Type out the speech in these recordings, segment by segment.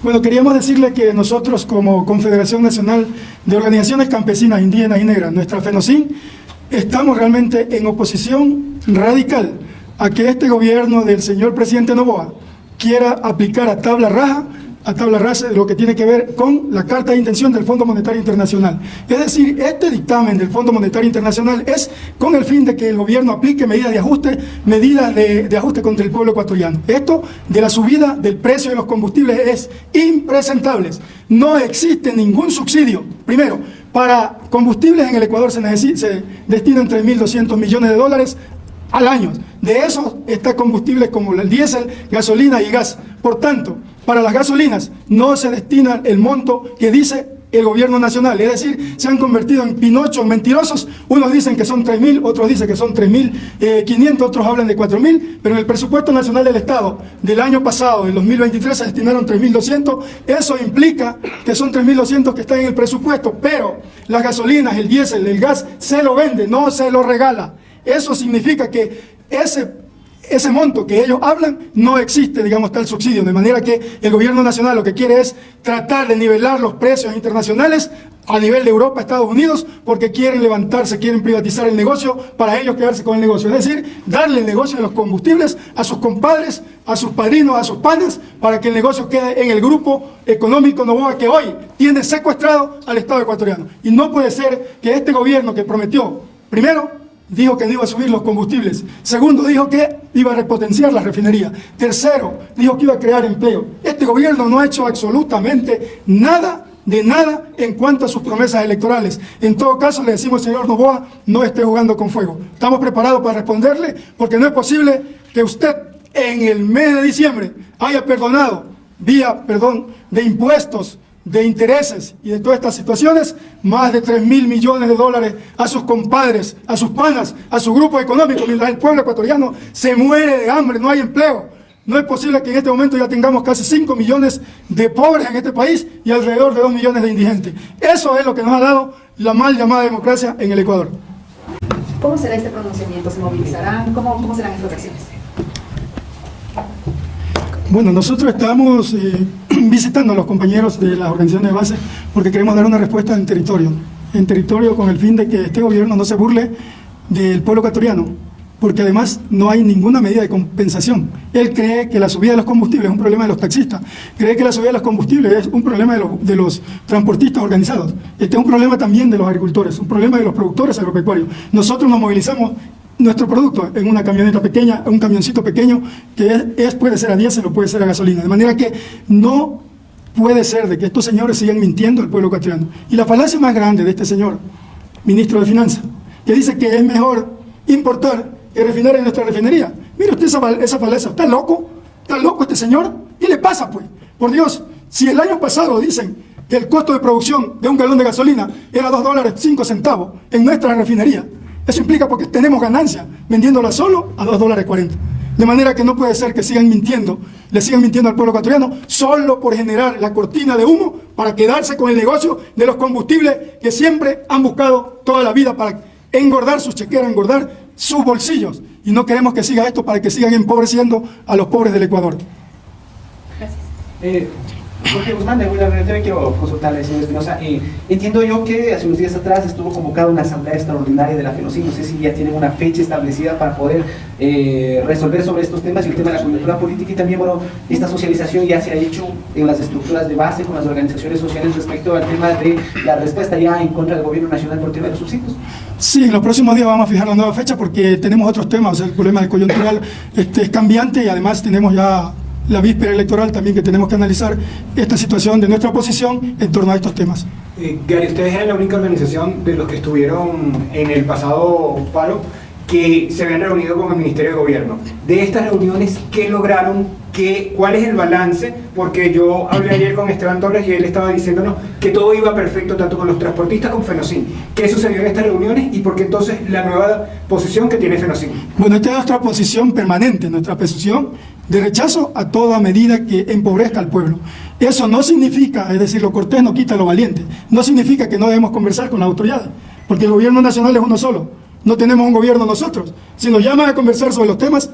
Bueno, queríamos decirle que nosotros como Confederación Nacional de Organizaciones Campesinas, Indígenas y Negras, nuestra FENOCIN, estamos realmente en oposición radical a que este gobierno del señor presidente Noboa quiera aplicar a tabla rasa lo que tiene que ver con la carta de intención del Fondo Monetario Internacional. Es decir, este dictamen del Fondo Monetario Internacional es con el fin de que el gobierno aplique medidas de ajuste contra el pueblo ecuatoriano. Esto de la subida del precio de los combustibles es impresentable. No existe ningún subsidio. Primero, para combustibles en el Ecuador se destinan 3.200 millones de dólares al año. De eso está combustibles como el diésel, gasolina y gas. Por tanto, para las gasolinas no se destina el monto que dice el gobierno nacional, es decir, se han convertido en pinochos mentirosos. Unos dicen que son 3.000, otros dicen que son 3.500, otros hablan de 4.000, pero en el presupuesto nacional del Estado del año pasado, del 2023, se destinaron 3.200. Eso implica que son 3.200 que están en el presupuesto, pero las gasolinas, el diésel, el gas, se lo vende, no se lo regala. Eso significa que ese monto que ellos hablan no existe, digamos, tal subsidio, de manera que el gobierno nacional lo que quiere es tratar de nivelar los precios internacionales a nivel de Europa, Estados Unidos, porque quieren levantarse, quieren privatizar el negocio para ellos quedarse con el negocio, es decir, darle el negocio de los combustibles a sus compadres, a sus padrinos, a sus panas, para que el negocio quede en el grupo económico Noboa, que hoy tiene secuestrado al Estado ecuatoriano. Y no puede ser que este gobierno que prometió, primero, dijo que no iba a subir los combustibles. Segundo, dijo que iba a repotenciar la refinería. Tercero, dijo que iba a crear empleo. Este gobierno no ha hecho absolutamente nada de nada en cuanto a sus promesas electorales. En todo caso, le decimos, señor Noboa, no esté jugando con fuego. Estamos preparados para responderle, porque no es posible que usted en el mes de diciembre haya perdonado, vía de impuestos, de intereses y de todas estas situaciones, más de 3.000 millones de dólares a sus compadres, a sus panas, a su grupo económico, mientras el pueblo ecuatoriano se muere de hambre, no hay empleo. No es posible que en este momento ya tengamos casi 5 millones de pobres en este país y alrededor de 2 millones de indigentes. Eso es lo que nos ha dado la mal llamada democracia en el Ecuador. ¿Cómo será este pronunciamiento? ¿Se movilizarán? ¿Cómo serán estas acciones? Bueno, nosotros estamos visitando a los compañeros de las organizaciones de base porque queremos dar una respuesta en territorio con el fin de que este gobierno no se burle del pueblo ecuatoriano, porque además no hay ninguna medida de compensación. Él cree que la subida de los combustibles es un problema de los taxistas, cree que la subida de los combustibles es un problema de los transportistas organizados. Este es un problema también de los agricultores, un problema de los productores agropecuarios. Nosotros nos movilizamos nuestro producto en una camioneta pequeña, un camioncito pequeño que puede ser a diésel o puede ser a gasolina, de manera que no puede ser de que estos señores sigan mintiendo al pueblo ecuatoriano. Y la falacia más grande de este señor, ministro de Finanzas, que dice que es mejor importar que refinar en nuestra refinería. Mire usted esa falacia, ¿está loco? ¿Está loco este señor? ¿Qué le pasa, pues? Por Dios, si el año pasado dicen que el costo de producción de un galón de gasolina era $2.05 en nuestra refinería, eso implica porque tenemos ganancia vendiéndola solo a $2.40. De manera que no puede ser que sigan mintiendo, le sigan mintiendo al pueblo ecuatoriano solo por generar la cortina de humo para quedarse con el negocio de los combustibles que siempre han buscado toda la vida para engordar sus chequeras, engordar sus bolsillos. Y no queremos que siga esto para que sigan empobreciendo a los pobres del Ecuador. Gracias. Jorge Guzmán, de Huila, yo quiero consultarle, señor Espinosa. Entiendo yo que hace unos días atrás estuvo convocada una asamblea extraordinaria de la FENOCIN. No sé si ya tienen una fecha establecida para poder resolver sobre estos temas y el tema de la coyuntura política. Y también, bueno, esta socialización ya se ha hecho en las estructuras de base con las organizaciones sociales respecto al tema de la respuesta ya en contra del gobierno nacional por tema de los subsidios. Sí, en los próximos días vamos a fijar la nueva fecha porque tenemos otros temas. O sea, el problema de coyuntural es cambiante y además tenemos ya la víspera electoral también que tenemos que analizar esta situación de nuestra oposición en torno a estos temas. Gary, ustedes eran la única organización de los que estuvieron en el pasado paro que se habían reunido con el Ministerio de Gobierno. De estas reuniones, ¿qué lograron? ¿Cuál es el balance? Porque yo hablé ayer con Esteban Torres y él estaba diciéndonos que todo iba perfecto tanto con los transportistas como FENOCIN. ¿Qué sucedió en estas reuniones y por qué entonces la nueva posición que tiene FENOCIN? Bueno, esta es nuestra posición permanente, nuestra posición de rechazo a toda medida que empobrezca al pueblo. Eso no significa, es decir, lo cortés no quita lo valiente, no significa que no debemos conversar con las autoridades, porque el gobierno nacional es uno solo, no tenemos un gobierno nosotros. Si nos llaman a conversar sobre los temas,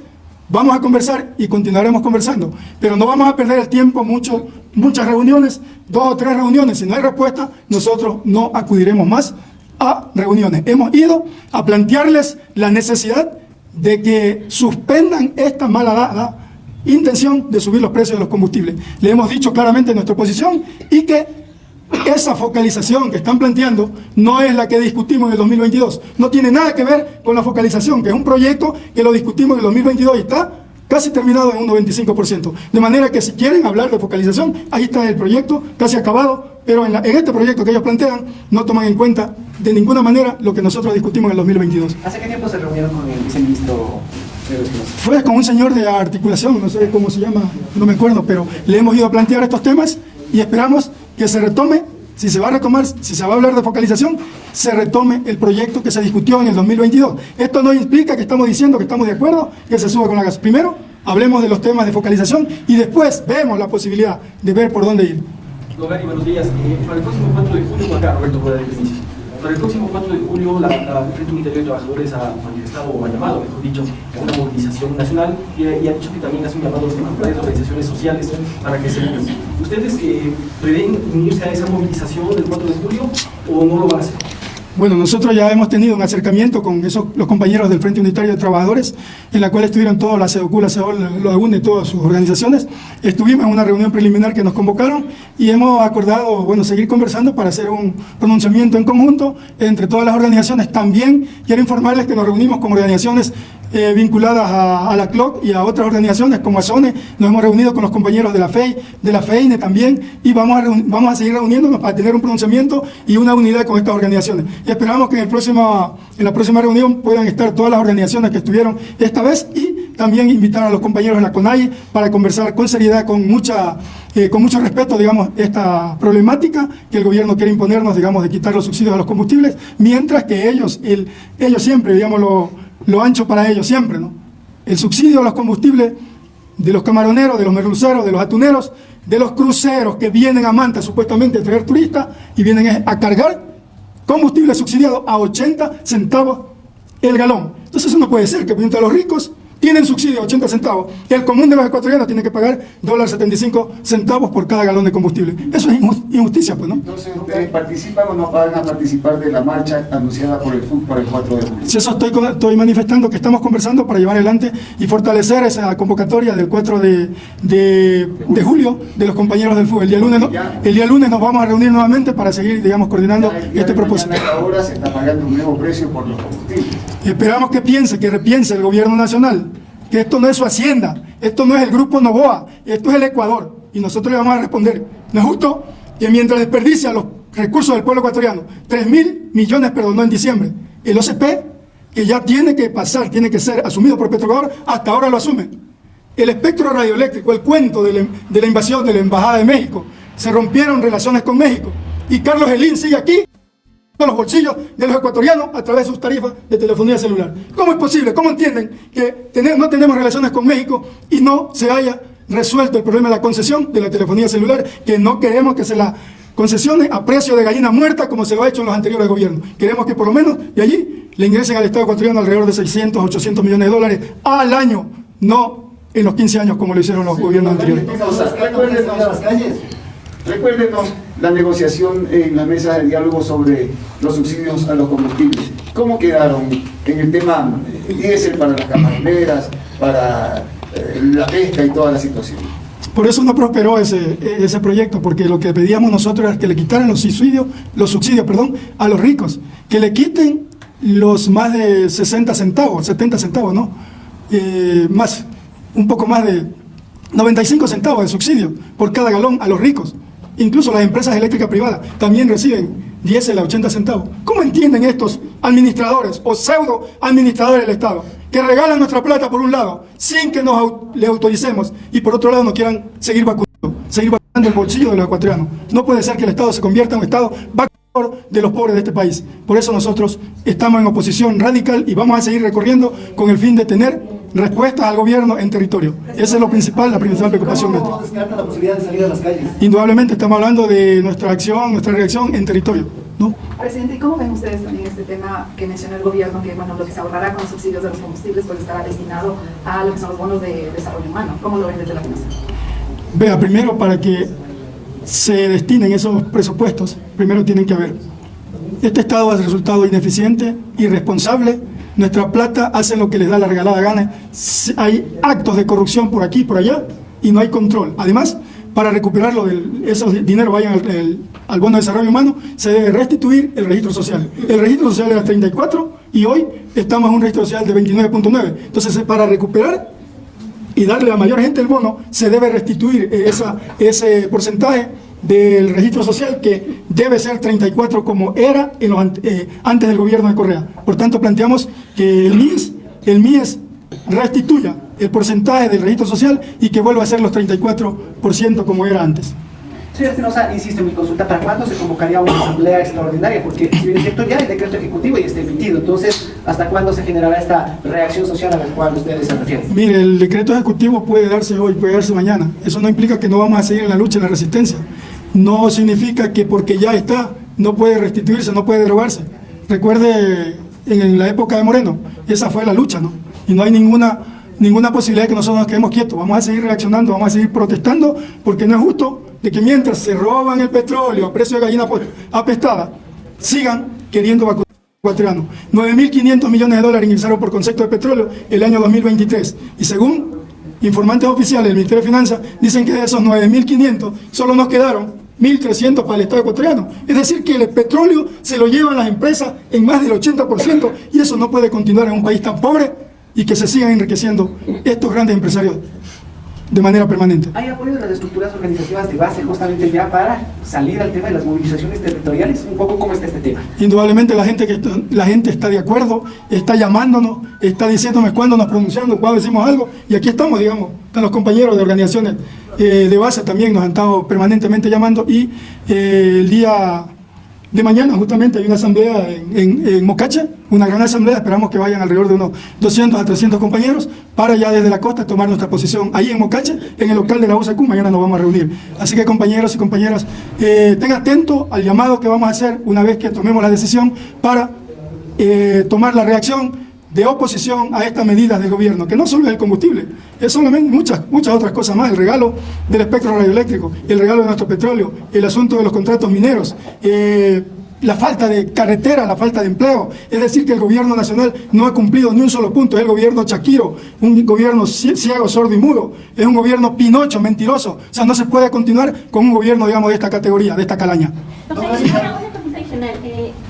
Vamos a conversar y continuaremos conversando, pero no vamos a perder el tiempo muchas reuniones, 2 o 3 reuniones. Si no hay respuesta, nosotros no acudiremos más a reuniones. Hemos ido a plantearles la necesidad de que suspendan esta malhadada intención de subir los precios de los combustibles. Le hemos dicho claramente nuestra posición y que esa focalización que están planteando no es la que discutimos en el 2022. No tiene nada que ver con la focalización, que es un proyecto que lo discutimos en el 2022 y está casi terminado en un 95%. De manera que si quieren hablar de focalización, ahí está el proyecto, casi acabado, pero en este proyecto que ellos plantean no toman en cuenta de ninguna manera lo que nosotros discutimos en el 2022. ¿Hace qué tiempo se reunieron con el viceministro? Fue con un señor de articulación, no sé cómo se llama, no me acuerdo, pero le hemos ido a plantear estos temas y esperamos que se retome, si se va a retomar, si se va a hablar de focalización, se retome el proyecto que se discutió en el 2022. Esto no implica que estamos diciendo que estamos de acuerdo que se suba con la gas. Primero, hablemos de los temas de focalización y después vemos la posibilidad de ver por dónde ir. Don Gary, buenos días. Para el próximo 4 de julio, acá Roberto Rueda de Peniche. Para el próximo 4 de julio, la Frente Unitario de Trabajadores ha manifestado, o ha llamado, mejor dicho, a una movilización nacional y ha dicho que también hace un llamado a las principales organizaciones sociales para que se unan. ¿Ustedes prevén unirse a esa movilización del 4 de julio o no lo van a hacer? Bueno, nosotros ya hemos tenido un acercamiento con los compañeros del Frente Unitario de Trabajadores, en la cual estuvieron todas las CEDOCU, la CEDOL, la UNE, todas sus organizaciones. Estuvimos en una reunión preliminar que nos convocaron y hemos acordado, bueno, seguir conversando para hacer un pronunciamiento en conjunto entre todas las organizaciones. También quiero informarles que nos reunimos con organizaciones vinculadas a la CLOC y a otras organizaciones como ASONE. Nos hemos reunido con los compañeros de la FEI, de la FEINE también, y vamos a seguir reuniéndonos para tener un pronunciamiento y una unidad con estas organizaciones. Y esperamos que en la próxima reunión puedan estar todas las organizaciones que estuvieron esta vez y también invitar a los compañeros de la CONAIE para conversar con seriedad, con mucho respeto, digamos, esta problemática que el gobierno quiere imponernos, digamos, de quitar los subsidios a los combustibles, mientras que ellos siempre, digamos, lo ancho para ellos siempre, ¿no? El subsidio a los combustibles de los camaroneros, de los merluceros, de los atuneros, de los cruceros que vienen a Manta supuestamente a traer turistas y vienen a cargar combustible subsidiado a 80 centavos el galón. Entonces eso no puede ser, que mientras los ricos tienen subsidio a 80 centavos, el común de los ecuatorianos tiene que pagar $0.75 por cada galón de combustible. Eso es injusticia, pues, ¿no? Entonces, ¿ustedes participan o no van a participar de la marcha anunciada por el FUC para el 4 de julio? Si eso estoy manifestando que estamos conversando para llevar adelante y fortalecer esa convocatoria del 4 de julio de los compañeros del FUC. El día lunes nos vamos a reunir nuevamente para seguir, digamos, coordinando este propósito. Ahora se está pagando un nuevo precio por los combustibles. Esperamos que repiense el gobierno nacional, que esto no es su hacienda, esto no es el Grupo Novoa, esto es el Ecuador, y nosotros le vamos a responder. No es justo que mientras desperdicia los recursos del pueblo ecuatoriano, 3.000 millones, no en diciembre, el OCP, que ya tiene que ser asumido por Petroecuador, hasta ahora lo asume. El espectro radioeléctrico, el cuento de la invasión de la Embajada de México, se rompieron relaciones con México, y Carlos Helín sigue aquí, los bolsillos de los ecuatorianos a través de sus tarifas de telefonía celular. ¿Cómo es posible? ¿Cómo entienden que no tenemos relaciones con México y no se haya resuelto el problema de la concesión de la telefonía celular, que no queremos que se la concesione a precio de gallina muerta como se lo ha hecho en los anteriores gobiernos? Queremos que por lo menos de allí le ingresen al Estado ecuatoriano alrededor de 600, 800 millones de dólares al año, no en los 15 años como lo hicieron los gobiernos anteriores. Recuérdenos la negociación en la mesa de diálogo sobre los subsidios a los combustibles. ¿Cómo quedaron en el tema diésel para las camaroneras, para la pesca y toda la situación? Por eso no prosperó ese proyecto, porque lo que pedíamos nosotros era que le quitaran los subsidios a los ricos, que le quiten los más de 60 centavos, 70 centavos, ¿no? Un poco más de 95 centavos de subsidio por cada galón a los ricos. Incluso las empresas eléctricas privadas también reciben diésel a 80 centavos. ¿Cómo entienden estos administradores o pseudo administradores del Estado que regalan nuestra plata por un lado sin que le autoricemos y por otro lado no quieran seguir vacunando el bolsillo de los ecuatorianos? No puede ser que el Estado se convierta en un Estado vacunador de los pobres de este país. Por eso nosotros estamos en oposición radical y vamos a seguir recorriendo con el fin de tener respuestas al gobierno en territorio. Esa es la principal preocupación nuestra. ¿Cómo descarta la posibilidad de salir a las calles? Indudablemente estamos hablando de nuestra acción, nuestra reacción en territorio. ¿no? Presidente, ¿y cómo ven ustedes también este tema que mencionó el gobierno, que bueno, lo que se ahorrará con los subsidios de los combustibles pues estará destinado a lo que son los bonos de desarrollo humano? ¿Cómo lo ven desde la FENOCIN? Vea, primero, para que se destinen esos presupuestos, primero tienen que haber. Este Estado ha resultado ineficiente, irresponsable. Nuestra plata hace lo que les da la regalada gana. Hay actos de corrupción por aquí y por allá y no hay control. Además, para recuperarlo, esos dinero vayan al bono de desarrollo humano, se debe restituir el registro social. El registro social era 34 y hoy estamos en un registro social de 29.9. Entonces, para recuperar y darle a mayor gente el bono, se debe restituir ese porcentaje del registro social, que debe ser 34 como era antes del gobierno de Correa. Por tanto, planteamos que el MIES restituya el porcentaje del registro social y que vuelva a ser los 34% como era antes. Señor Espinosa, insisto en mi consulta, ¿para cuándo se convocaría una asamblea extraordinaria? Porque si bien es cierto, ya el decreto ejecutivo ya está emitido, entonces, ¿hasta cuándo se generará esta reacción social a la cual ustedes se refieren? Mire, el decreto ejecutivo puede darse hoy, puede darse mañana. Eso no implica que no vamos a seguir en la lucha, en la resistencia. No significa que porque ya está, no puede restituirse, no puede derogarse. Recuerde, en la época de Moreno, esa fue la lucha, ¿no? Y no hay ninguna posibilidad de que nosotros nos quedemos quietos. Vamos a seguir reaccionando, vamos a seguir protestando, porque no es justo de que mientras se roban el petróleo a precio de gallina apestada, sigan queriendo vacunar ecuatorianos. 9.500 millones de dólares ingresaron por concepto de petróleo el año 2023. Y según informantes oficiales del Ministerio de Finanzas, dicen que de esos 9.500 solo nos quedaron 1.300 para el Estado ecuatoriano. Es decir, que el petróleo se lo llevan las empresas en más del 80%, y eso no puede continuar en un país tan pobre y que se sigan enriqueciendo estos grandes empresarios de manera permanente. ¿Hay apoyo de las estructuras organizativas de base justamente ya para salir al tema de las movilizaciones territoriales? Un poco cómo está este tema. Indudablemente la gente está de acuerdo, está llamándonos, está diciéndome cuándo nos pronunciamos, cuándo decimos algo, y aquí estamos, digamos, están los compañeros de organizaciones de base también nos han estado permanentemente llamando, y el día de mañana justamente hay una asamblea en Mocache, una gran asamblea, esperamos que vayan alrededor de unos 200 a 300 compañeros para ya desde la costa tomar nuestra posición ahí en Mocache, en el local de la USAQ. Mañana nos vamos a reunir. Así que, compañeros y compañeras, estén atentos al llamado que vamos a hacer una vez que tomemos la decisión para tomar la reacción de oposición a estas medidas del gobierno, que no solo es el combustible, es solamente muchas otras cosas más: el regalo del espectro radioeléctrico, el regalo de nuestro petróleo, el asunto de los contratos mineros, la falta de carretera, la falta de empleo. Es decir, que el gobierno nacional no ha cumplido ni un solo punto. Es el gobierno Chaquiro, un gobierno ciego, sordo y mudo, es un gobierno Pinocho, mentiroso. O sea, no se puede continuar con un gobierno, digamos, de esta categoría, de esta calaña. Doctor, una pregunta adicional.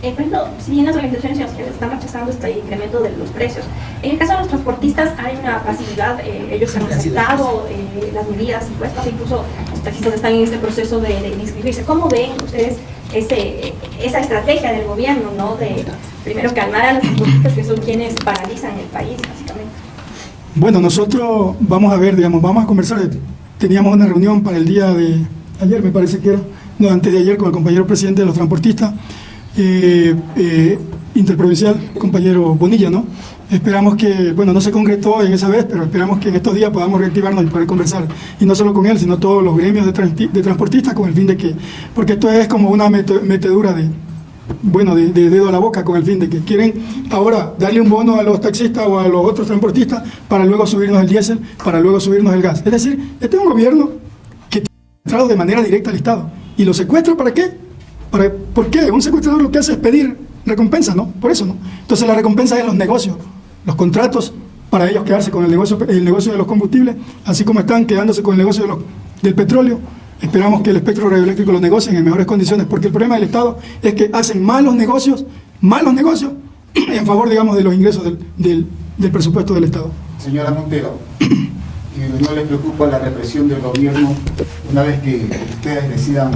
Por ejemplo, si bien las organizaciones sociales están rechazando este incremento de los precios, en el caso de los transportistas hay una pasividad, ellos han aceptado las medidas impuestas, incluso los taxistas están en este proceso de inscribirse. ¿Cómo ven ustedes esa estrategia del gobierno, ¿no?, de primero calmar a los transportistas, que son quienes paralizan el país, básicamente? Bueno, nosotros vamos a ver, digamos, vamos a conversar. Teníamos una reunión para el día de ayer, me parece que era, no, antes de ayer, con el compañero presidente de los transportistas, interprovincial, compañero Bonilla, ¿no? Esperamos que, bueno, no se concretó en esa vez, pero esperamos que en estos días podamos reactivarnos y poder conversar, y no solo con él, sino todos los gremios de transportistas, con el fin de que, porque esto es como una metedura de dedo a la boca, con el fin de que quieren ahora darle un bono a los taxistas o a los otros transportistas para luego subirnos el diésel, para luego subirnos el gas. Es decir, este es un gobierno que ha secuestrado de manera directa al Estado. ¿Y lo secuestra para qué? ¿Por qué? Un secuestrador lo que hace es pedir recompensa, ¿no? Por eso, ¿no? Entonces la recompensa es los negocios, los contratos, para ellos quedarse con el negocio de los combustibles, así como están quedándose con el negocio del petróleo. Esperamos que el espectro radioeléctrico lo negocien en mejores condiciones, porque el problema del Estado es que hacen malos negocios en favor, digamos, de los ingresos del presupuesto del Estado. Señora Montero, ¿no les preocupa la represión del gobierno una vez que ustedes decidan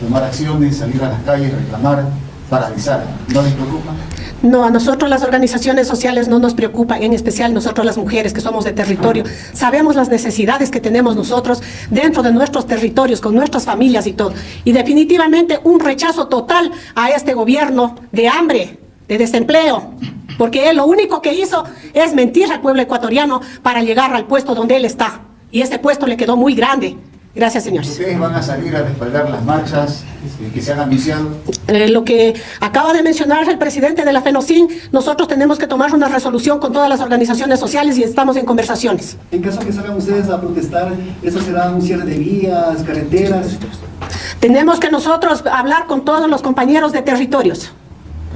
tomar acciones, salir a las calles, reclamar, paralizar? ¿No les preocupa? No, a nosotros las organizaciones sociales no nos preocupan, en especial nosotros las mujeres que somos de territorio. Sabemos las necesidades que tenemos nosotros dentro de nuestros territorios, con nuestras familias y todo. Y definitivamente un rechazo total a este gobierno de hambre, de desempleo, porque él lo único que hizo es mentir al pueblo ecuatoriano para llegar al puesto donde él está. Y ese puesto le quedó muy grande. Gracias, señores. ¿Ustedes van a salir a respaldar las marchas que se han anunciado? Lo que acaba de mencionar el presidente de la FENOCIN, nosotros tenemos que tomar una resolución con todas las organizaciones sociales y estamos en conversaciones. En caso que salgan ustedes a protestar, ¿eso será un cierre de vías, carreteras? Tenemos que nosotros hablar con todos los compañeros de territorios.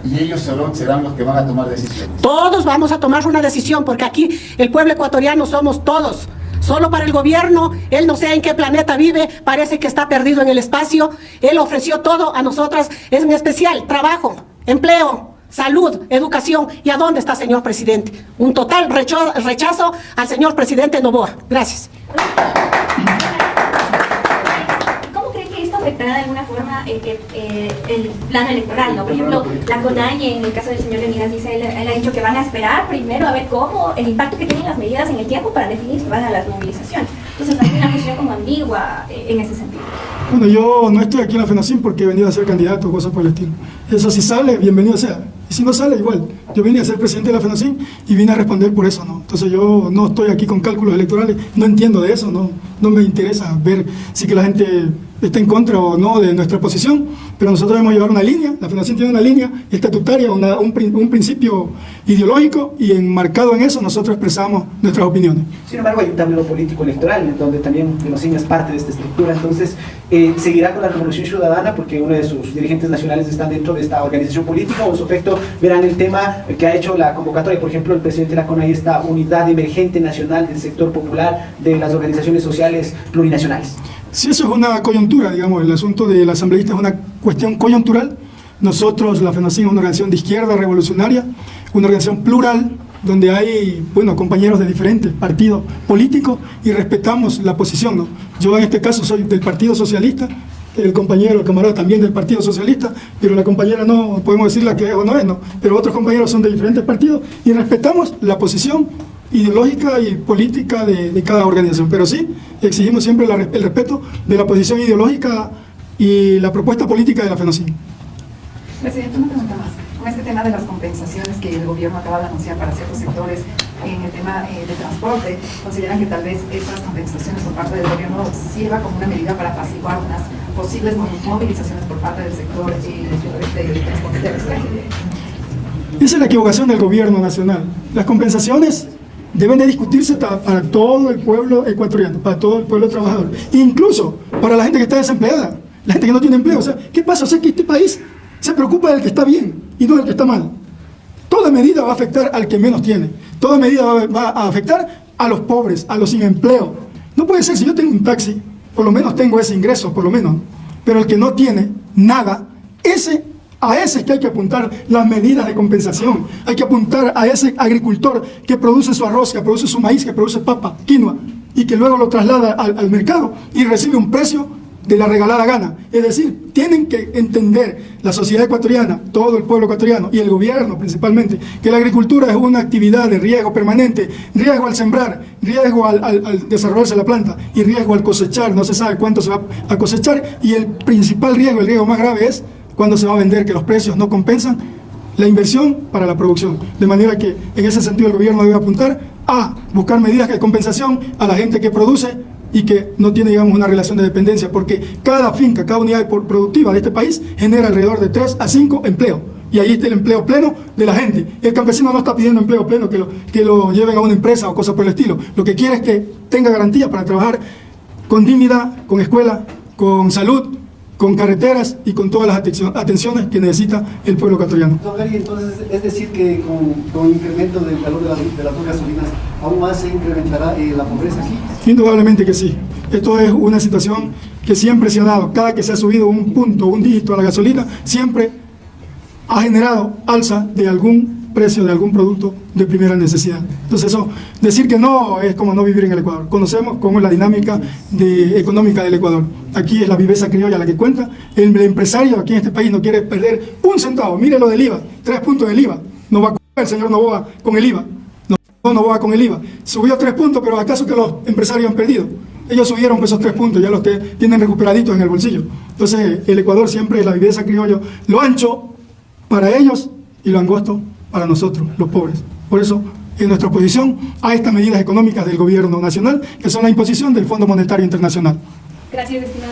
Y ellos solo serán los que van a tomar decisiones. Todos vamos a tomar una decisión, porque aquí el pueblo ecuatoriano somos todos. Solo para el gobierno, él no sé en qué planeta vive, parece que está perdido en el espacio. Él ofreció todo a nosotras, en especial trabajo, empleo, salud, educación. ¿Y a dónde está, señor presidente? Un total rechazo al señor presidente Noboa. Gracias. Afectará de alguna forma el plano electoral, ¿no? Por ejemplo, la CONAIE, en el caso del señor Leonidas, dice, él ha dicho que van a esperar primero a ver cómo el impacto que tienen las medidas en el tiempo para definir si van a las movilizaciones. Entonces hay una posición como ambigua en ese sentido. Bueno, yo no estoy aquí en la FENOCIN porque he venido a ser candidato o cosas por el estilo. Eso si sale, bienvenido sea. Y si no sale, igual. Yo vine a ser presidente de la FENOCIN y vine a responder por eso, ¿no? Entonces yo no estoy aquí con cálculos electorales, no entiendo de eso, no me interesa ver si que la gente está en contra o no de nuestra posición, pero nosotros debemos llevar una línea, la FENOCIN tiene una línea estatutaria, un principio ideológico, y enmarcado en eso nosotros expresamos nuestras opiniones. Sin embargo, hay un tablero político electoral, donde también FENOCIN es parte de esta estructura, entonces seguirá con la Revolución Ciudadana, porque uno de sus dirigentes nacionales están dentro de esta organización política, o en su efecto verán el tema que ha hecho la convocatoria, por ejemplo, el presidente de la CONAIE, esta unidad emergente nacional del sector popular de las organizaciones sociales plurinacionales. Si eso es una coyuntura, digamos, el asunto del asambleísta es una cuestión coyuntural. Nosotros, la FENOCIN, es una organización de izquierda revolucionaria, una organización plural, donde hay, bueno, compañeros de diferentes partidos políticos y respetamos la posición, ¿no? Yo en este caso soy del Partido Socialista, el compañero, el camarada también del Partido Socialista, pero la compañera no podemos decirla que es o no es, ¿no? Pero otros compañeros son de diferentes partidos y respetamos la posición ideológica y política de cada organización, pero sí exigimos siempre el respeto de la posición ideológica y la propuesta política de la FENOCIN. Presidente, una pregunta más. Con este tema de las compensaciones que el gobierno acaba de anunciar para ciertos sectores en el tema de transporte, ¿consideran que tal vez esas compensaciones por parte del gobierno sirva como una medida para apaciguar unas posibles movilizaciones por parte del sector de transporte terrestre? Esa es la equivocación del gobierno nacional. Las compensaciones deben de discutirse para todo el pueblo ecuatoriano, para todo el pueblo trabajador, incluso para la gente que está desempleada, la gente que no tiene empleo. O sea, ¿qué pasa? O sea, que este país se preocupa del que está bien y no del que está mal. Toda medida va a afectar al que menos tiene, toda medida va a afectar a los pobres, a los sin empleo. No puede ser, si yo tengo un taxi, por lo menos tengo ese ingreso, por lo menos, pero el que no tiene nada, a ese es que hay que apuntar las medidas de compensación. Hay que apuntar a ese agricultor que produce su arroz, que produce su maíz, que produce papa, quinoa, y que luego lo traslada al mercado y recibe un precio de la regalada gana. Es decir, tienen que entender la sociedad ecuatoriana, todo el pueblo ecuatoriano y el gobierno principalmente, que la agricultura es una actividad de riesgo permanente, riesgo al sembrar, riesgo al desarrollarse la planta y riesgo al cosechar. No se sabe cuánto se va a cosechar, y el principal riesgo, el riesgo más grave, es cuando se va a vender, que los precios no compensan la inversión para la producción. De manera que en ese sentido el gobierno debe apuntar a buscar medidas de compensación a la gente que produce y que no tiene, digamos, una relación de dependencia, porque cada finca, cada unidad productiva de este país genera alrededor de 3 a 5 empleos, y ahí está el empleo pleno de la gente. El campesino no está pidiendo empleo pleno, que lo lleven a una empresa o cosas por el estilo. Lo que quiere es que tenga garantía para trabajar con dignidad, con escuela, con salud, con carreteras y con todas las atenciones que necesita el pueblo ecuatoriano. Don Gary, entonces, es decir que con incremento del valor de las dos gasolinas, ¿aún más se incrementará la pobreza aquí? Indudablemente que sí. Esto es una situación que siempre se ha dado. Cada que se ha subido un punto, un dígito a la gasolina, siempre ha generado alza de algún precio de algún producto de primera necesidad. Entonces eso, decir que no es como no vivir en el Ecuador. Conocemos cómo es la dinámica económica del Ecuador. Aquí es la viveza criolla la que cuenta. El empresario aquí en este país no quiere perder un centavo. Mire lo del IVA, 3 puntos del IVA. No va a comer el señor Noboa con el IVA. No va con el IVA. Subió 3 puntos, pero ¿acaso que los empresarios han perdido? Ellos subieron esos 3 puntos, ya los tienen recuperaditos en el bolsillo. Entonces el Ecuador siempre es la viveza criolla, lo ancho para ellos y lo angosto para nosotros, los pobres. Por eso, en nuestra oposición a estas medidas económicas del gobierno nacional, que son la imposición del Fondo Monetario Internacional. Gracias, estimado.